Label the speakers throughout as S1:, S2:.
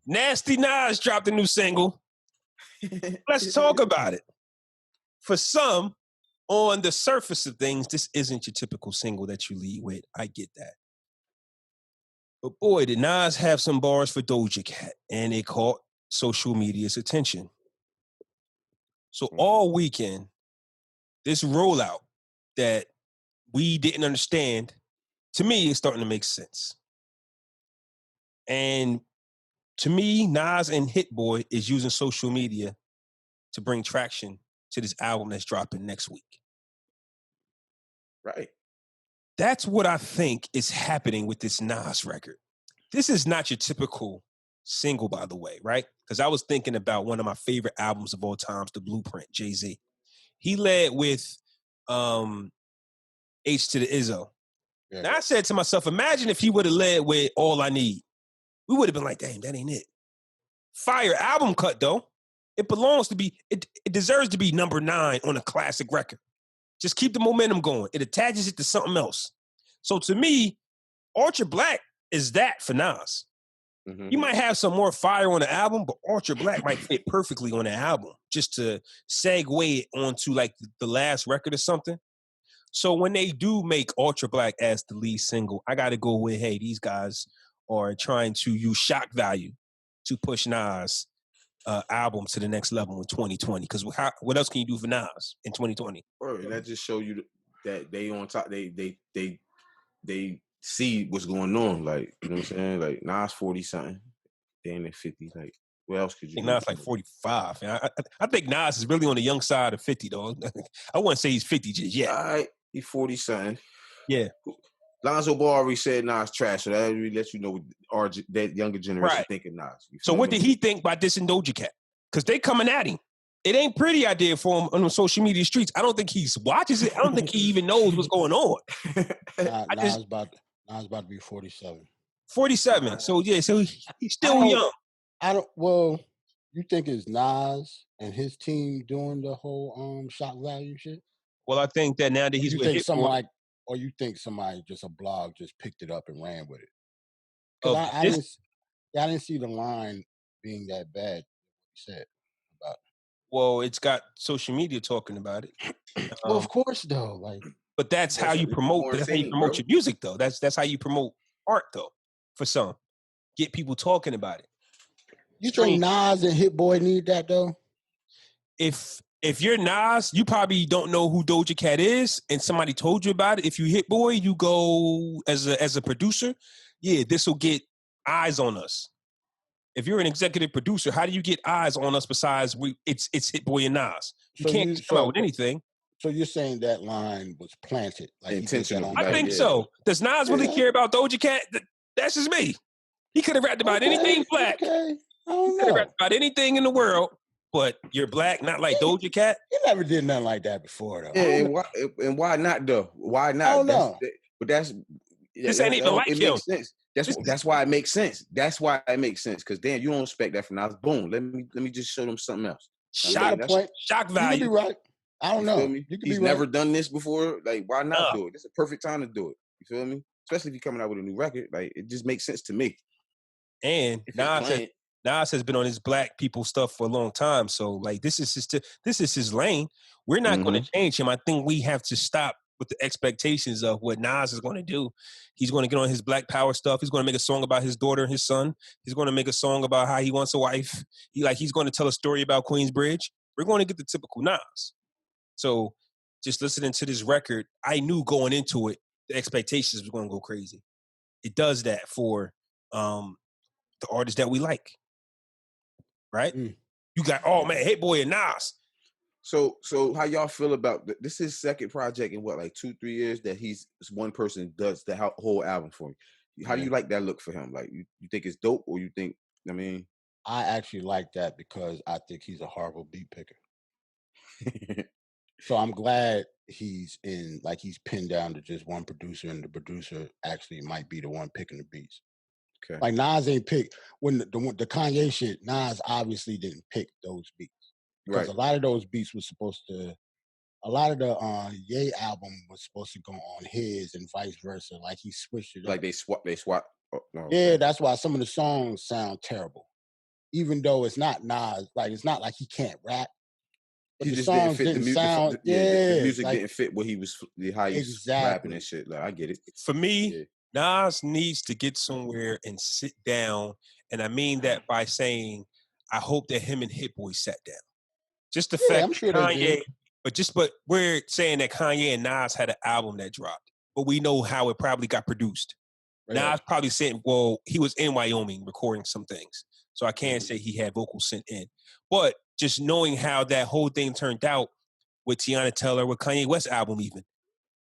S1: Nasty Nas dropped a new single. Let's talk about it. For some, on the surface of things, this isn't your typical single that you lead with. I get that. But boy, did Nas have some bars for Doja Cat, and it caught social media's attention. So all weekend, this rollout that we didn't understand, to me, is starting to make sense. And to me, Nas and Hit Boy is using social media to bring traction to this album that's dropping next week.
S2: Right.
S1: That's what I think is happening with this Nas record. This is not your typical single, by the way, right? Because I was thinking about one of my favorite albums of all times, The Blueprint, Jay-Z. He led with H to the Izzo. Yeah. Now I said to myself, imagine if he would have led with All I Need. We would have been like, damn, that ain't it. Fire album cut, though. It belongs to be, it deserves to be number 9 on a classic record. Just keep the momentum going. It attaches it to something else. So to me, Ultra Black is that for Nas. Mm-hmm. You might have some more fire on the album, but Ultra Black might fit perfectly on the album, just to segue it onto like the last record or something. So when they do make Ultra Black as the lead single, I got to go with, hey, these guys are trying to use shock value to push Nas' album to the next level in 2020. Because what else can you do for Nas in 2020?
S2: And that just show you that they on top. They see what's going on. Like, you know what I'm saying? Like, Nas 40 something, Dan at 50. Like, what else could you?
S1: I think Nas like 45. I think Nas is really on the young side of 50 though. I wouldn't say he's 50 just yet.
S2: All right, he's 40 something.
S1: Yeah.
S2: Lonzo Ball already said Nas trash, so that really lets you know what that younger generation thinking Nas.
S1: So what did he think by dissing Doja Cat? Because they coming at him. It ain't pretty idea for him on the social media streets. I don't think he watches it. I don't think he even knows what's going on.
S3: Nas about to be 47.
S1: 47. So yeah, so he's still young.
S3: Well, you think it's Nas and his team doing the whole shock value shit?
S1: Well, I think that now that he's with
S3: somebody, or you think somebody just a blog just picked it up and ran with it? Because I didn't see the line being that bad. He said about it.
S1: Well, it's got social media talking about it.
S3: Well, of course, though. Like,
S1: but that's how you promote. That's how you promote your music, though. That's how you promote art, though. For some, get people talking about it.
S3: You think Nas and Hit Boy need that though?
S1: If you're Nas, you probably don't know who Doja Cat is, and somebody told you about it. If you Hit Boy, you go as a producer. Yeah, this will get eyes on us. If you're an executive producer, how do you get eyes on us besides it's Hit Boy and Nas? You can't come out with anything.
S3: So you're saying that line was planted, like
S2: intentional?
S1: I think so. Does Nas really care about Doja Cat? That's just me. He could have rapped about anything black.
S3: Okay. I don't know.
S1: He could have rapped about anything in the world, but you're black, not like Doja Cat.
S3: He never did nothing like that before, though.
S2: Yeah, and why not, though? Why not?
S3: I don't know.
S1: This ain't even like him.
S2: Makes sense. That's why it makes sense. That's why it makes sense. Because damn, you don't expect that from Nas. Boom. Let me just show them something else.
S1: Shock value.
S3: You could be right. I don't know.
S2: He's never done this before. Like, why not do it? It's a perfect time to do it. You feel me? Especially if you're coming out with a new record. Like, it just makes sense to me.
S1: And Nas has been on his black people stuff for a long time. So, like, this is his lane. We're not going to change him. I think we have to stop with the expectations of what Nas is going to do. He's going to get on his black power stuff. He's going to make a song about his daughter and his son. He's going to make a song about how he wants a wife. He's going to tell a story about Queensbridge. We're going to get the typical Nas. So just listening to this record, I knew going into it, the expectations were going to go crazy. It does that for the artists that we like. Right? You got, Hit Boy and Nas.
S2: So how y'all feel about this? Is his second project in what, like 2-3 years that he's one person does the whole album for you? How do you like that look for him? Like, you think it's dope, or you think? I mean,
S3: I actually like that because I think he's a horrible beat picker. So I'm glad he's pinned down to just one producer, and the producer actually might be the one picking the beats.
S2: Okay.
S3: Like, Nas ain't picked when the Kanye shit. Nas obviously didn't pick those beats. Because a lot of those beats was supposed to, a lot of the Ye album was supposed to go on his and vice versa. Like, he switched it
S2: like
S3: up.
S2: they swap. Oh, no,
S3: yeah, that's why some of the songs sound terrible. even though it's not Nas, like it's not like he can't rap. But
S2: he
S3: the
S2: just didn't
S3: songs
S2: fit
S3: didn't
S2: the music.
S3: sound,
S2: The music
S3: like,
S2: didn't fit what he was, how he was rapping and shit. Like, I get it.
S1: For me, Nas needs to get somewhere and sit down, and I mean that by saying, I hope that him and Hit Boy sat down. Just the fact
S3: I'm sure
S1: that
S3: they did.
S1: but we're saying that Kanye and Nas had an album that dropped, but we know how it probably got produced.
S3: Yeah.
S1: Nas probably saying, well, he was in Wyoming recording some things, so I can't say he had vocals sent in. But just knowing how that whole thing turned out with Tiana Taylor, with Kanye West album even,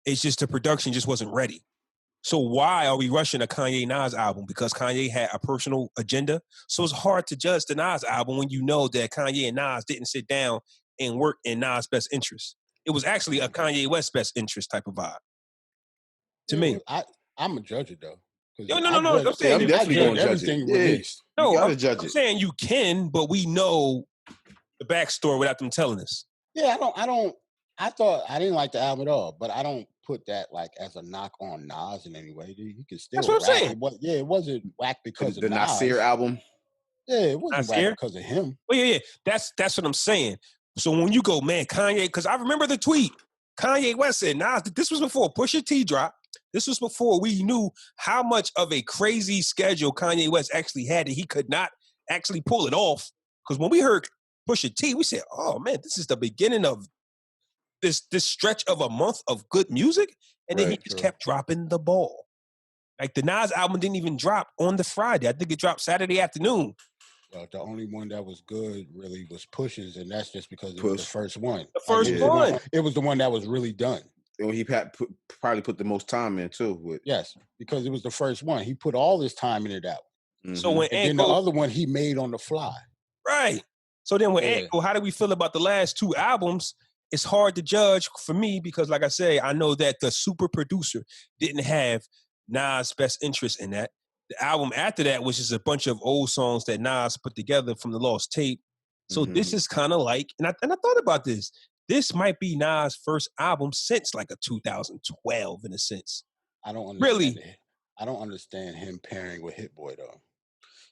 S1: it's just the production just wasn't ready. So why are we rushing a Kanye Nas album? Because Kanye had a personal agenda. So it's hard to judge the Nas album when you know that Kanye and Nas didn't sit down and work in Nas' best interest. It was actually a Kanye West best interest type of vibe. To me.
S3: I'm a judge it though.
S1: No. I'm saying
S2: I'm definitely going to judge
S3: everything
S2: it.
S3: released.
S2: No,
S1: I'm
S2: judge it.
S1: saying you can, but we know the backstory without them telling us.
S3: Yeah, I thought I didn't like the album at all, but I don't put that like as a knock on Nas in any way. He can still.
S1: That's what I'm saying.
S3: It wasn't whack because of
S2: the
S3: Nas.
S2: Nasir album.
S3: Yeah, it wasn't whack because of him.
S1: Well, yeah. That's what I'm saying. So when you go, man, Kanye, because I remember the tweet. Kanye West said, Nas, this was before Pusha T dropped. This was before we knew how much of a crazy schedule Kanye West actually had that he could not actually pull it off. Because when we heard Pusha T, we said, oh, man, this is the beginning of this stretch of a month of good music. And then he just kept dropping the ball. Like the Nas album didn't even drop on the Friday. I think it dropped Saturday afternoon.
S3: Well, the only one that was good really was Push's, and that's just because it was the first one.
S1: The first one.
S3: It was the one that was really done.
S2: And he probably put the most time in too.
S3: Yes, because it was the first one. He put all his time in it out.
S2: Mm-hmm.
S1: So when
S3: and then the other one he made on the fly.
S1: Right. So then when Ant go, how do we feel about the last two albums? It's hard to judge for me because, like I say, I know that the super producer didn't have Nas' best interest in that. The album after that was just a bunch of old songs that Nas put together from the lost tape. So this is kind of like, and I thought about this. This might be Nas' first album since like a 2012 in a sense.
S3: I don't understand I don't understand him pairing with Hit Boy though.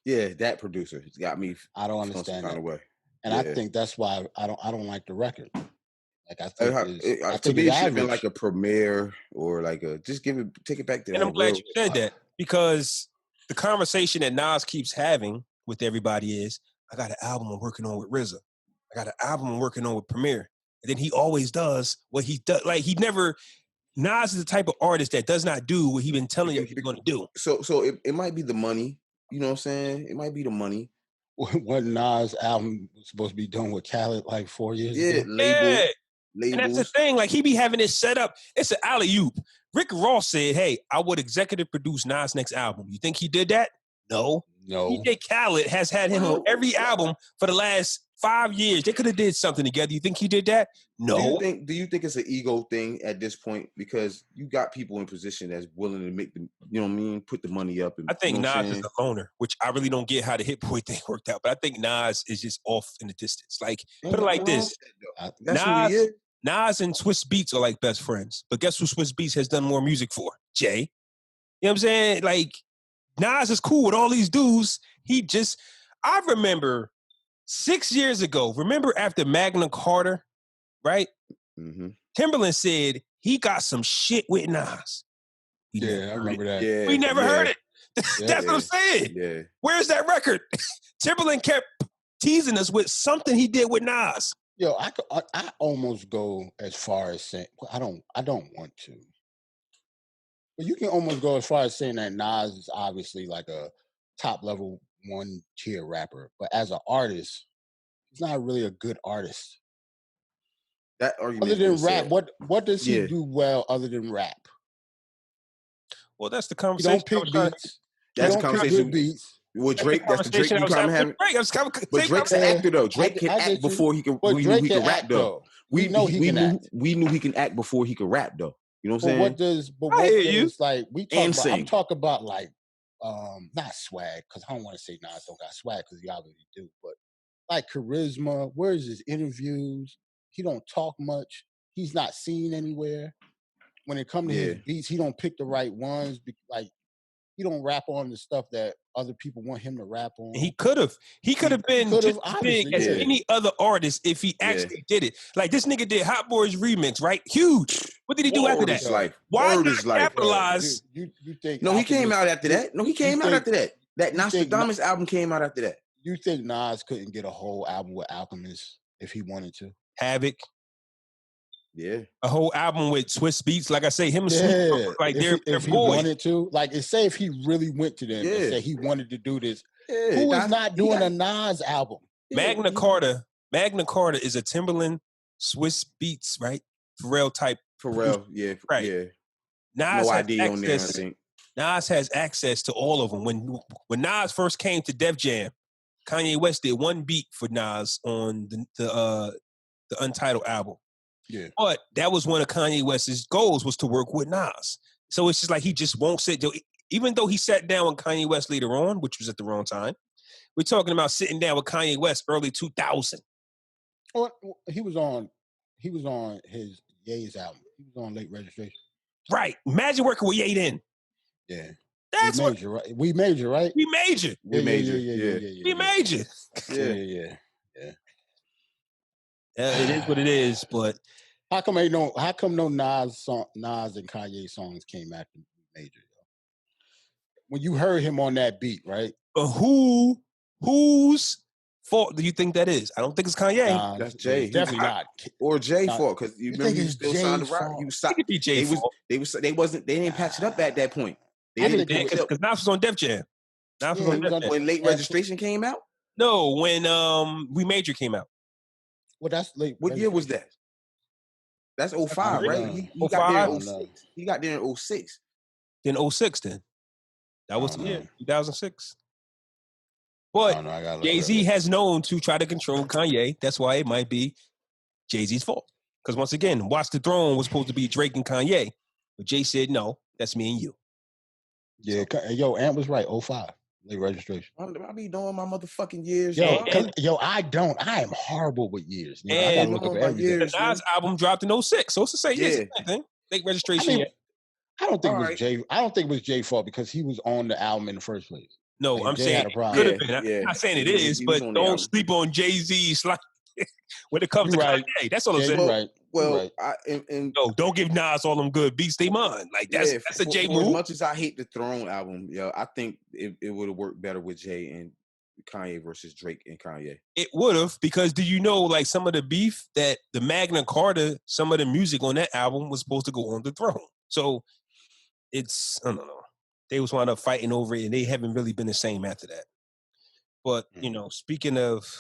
S2: Yeah, that producer got me.
S3: I don't understand that.
S2: Way.
S3: And I think that's why I don't like the record. Like I think
S2: to me, it should have been like a premiere or like a take it back to.
S1: And I'm glad you said that because the conversation that Nas keeps having with everybody is, I got an album I'm working on with RZA. I got an album I'm working on with Premier. And then he always does what he does. Like Nas is the type of artist that does not do what he's been telling you he's going to do.
S2: So it might be the money. You know what I'm saying? It might be the money.
S3: What Nas album was supposed to be done with Khaled like 4 years ago?
S2: Labels.
S1: And that's the thing. Like he be having it set up. It's an alley-oop. Rick Ross said, hey, I would executive produce Nas' next album. You think he did that? No. DJ Khaled has had him on every album for the last 5 years. They could have did something together. You think he did that? No.
S2: Do you think it's an ego thing at this point? Because you got people in position that's willing to make them, you know what I mean, put the money up. And,
S1: I think Nas is a loner, which I really don't get how the Hit Boy thing worked out. But I think Nas is just off in the distance. Like, put it like this.
S2: That's who he is.
S1: Nas and Swiss Beats are like best friends. But guess who Swiss Beats has done more music for? Jay. You know what I'm saying? Like, Nas is cool with all these dudes. I remember 6 years ago, after Magna Carta, right? Mm-hmm. Timberland said he got some shit with Nas.
S3: I remember that.
S2: Yeah,
S1: we never heard it. That's what I'm saying.
S2: Yeah.
S1: Where's that record? Timberland kept teasing us with something he did with Nas.
S3: Yo, I almost go as far as saying, I don't want to. But you can almost go as far as saying that Nas is obviously like a top level 1-tier rapper. But as an artist, he's not really a good artist.
S2: That argument
S3: other than rap, what does he do well other than rap?
S1: Well, that's the conversation.
S3: He don't pick beats.
S2: That's the conversation.
S3: Beats.
S2: Well, Drake, that's the Drake you kind of having. But Drake's an actor, though. Drake can act before he can. We knew he can rap, though. We knew he can act before he could rap, though. You know what I'm saying?
S3: I hear you. Like we talk about, I'm talking about like not swag, because I don't want to say Nas don't got swag, because he obviously do, but like charisma. Where's his interviews? He don't talk much. He's not seen anywhere. When it comes to his beats, he don't pick the right ones. Like he don't rap on the stuff that other people want him to rap on.
S1: He could have. He could have been just as big as any other artist if he actually did it. Like this nigga did Hot Boys remix, right? huge. What did he do after that? Why not capitalize?
S3: You think?
S2: No, he came out after that. No, he came out after that. That Nostradamus album came out after that.
S3: You think Nas couldn't get a whole album with Alchemist if he wanted to?
S1: Havoc.
S2: Yeah.
S1: A whole album with Swiss beats. Like I say, him and Snoop, like they're
S3: if he
S1: boys.
S3: wanted to. Like, say if he really went to them and said he wanted to do this.
S2: Yeah,
S3: who is not doing a Nas album?
S1: Magna Carta is a Timberland, Swiss beats, right? Pharrell type.
S2: Pharrell, yeah.
S1: Right.
S2: Yeah.
S1: Nas
S2: no
S1: has
S2: idea
S1: access,
S2: on there, I think.
S1: Nas has access to all of them. When Nas first came to Def Jam, Kanye West did one beat for Nas on the Untitled album.
S3: Yeah.
S1: But that was one of Kanye West's goals, was to work with Nas. So it's just like he just won't sit. Even though he sat down with Kanye West later on, which was at the wrong time, we're talking about sitting down with Kanye West early 2000.
S3: Well, he was on his Ye's album. He was on Late Registration.
S1: Right. Imagine working with Ye then.
S3: Yeah.
S1: That's
S3: We major, right? We major, right?
S1: We major.
S2: We major.
S1: We major.
S3: Yeah.
S1: It is what it is, but
S3: how come no Nas and Kanye songs came after Major? When you heard him on that beat, right?
S1: Whose fault do you think that is? I don't think it's Kanye.
S2: That's Jay.
S3: Definitely not.
S2: Or Jay fault, because you remember you still signed the rock. They didn't patch it up at that point. They didn't,
S1: because Nas was on Def Jam.
S2: When Late Registration came out?
S1: No, when We Major came out.
S3: Well, that's late.
S2: What year was that? That's 05, right? He got there in 06. He got there in 06.
S1: Then 06 then. That was 2006. But Jay-Z has known to try to control Kanye. That's why it might be Jay-Z's fault. Because once again, Watch the Throne was supposed to be Drake and Kanye. But Jay said, no, that's me and you.
S3: Yeah, yo, Ant was right, 05. Late Registration.
S2: I be doing my motherfucking years.
S3: I don't. I am horrible with years. I gotta look up everything.
S1: The Nas album dropped in 06, so it's the same thing. Late Registration.
S3: I don't think it was Jay. I don't think it was Jay's fault because he was on the album in the first place.
S1: No, I'm saying it could have been. I'm not saying it is, but don't sleep on Jay-Z's when it comes to Kanye. That's all I'm saying.
S3: Right.
S2: Well,
S1: no, don't give Nas all them good beats. They mine. Like that's a Jay move.
S2: As much as I hate the Throne album, I think it would have worked better with Jay and Kanye versus Drake and Kanye.
S1: It would have, because do you know, like, some of the beef that the Magna Carta, some of the music on that album was supposed to go on the Throne. So it's, I don't know. They was wound up fighting over it, and they haven't really been the same after that. But, speaking of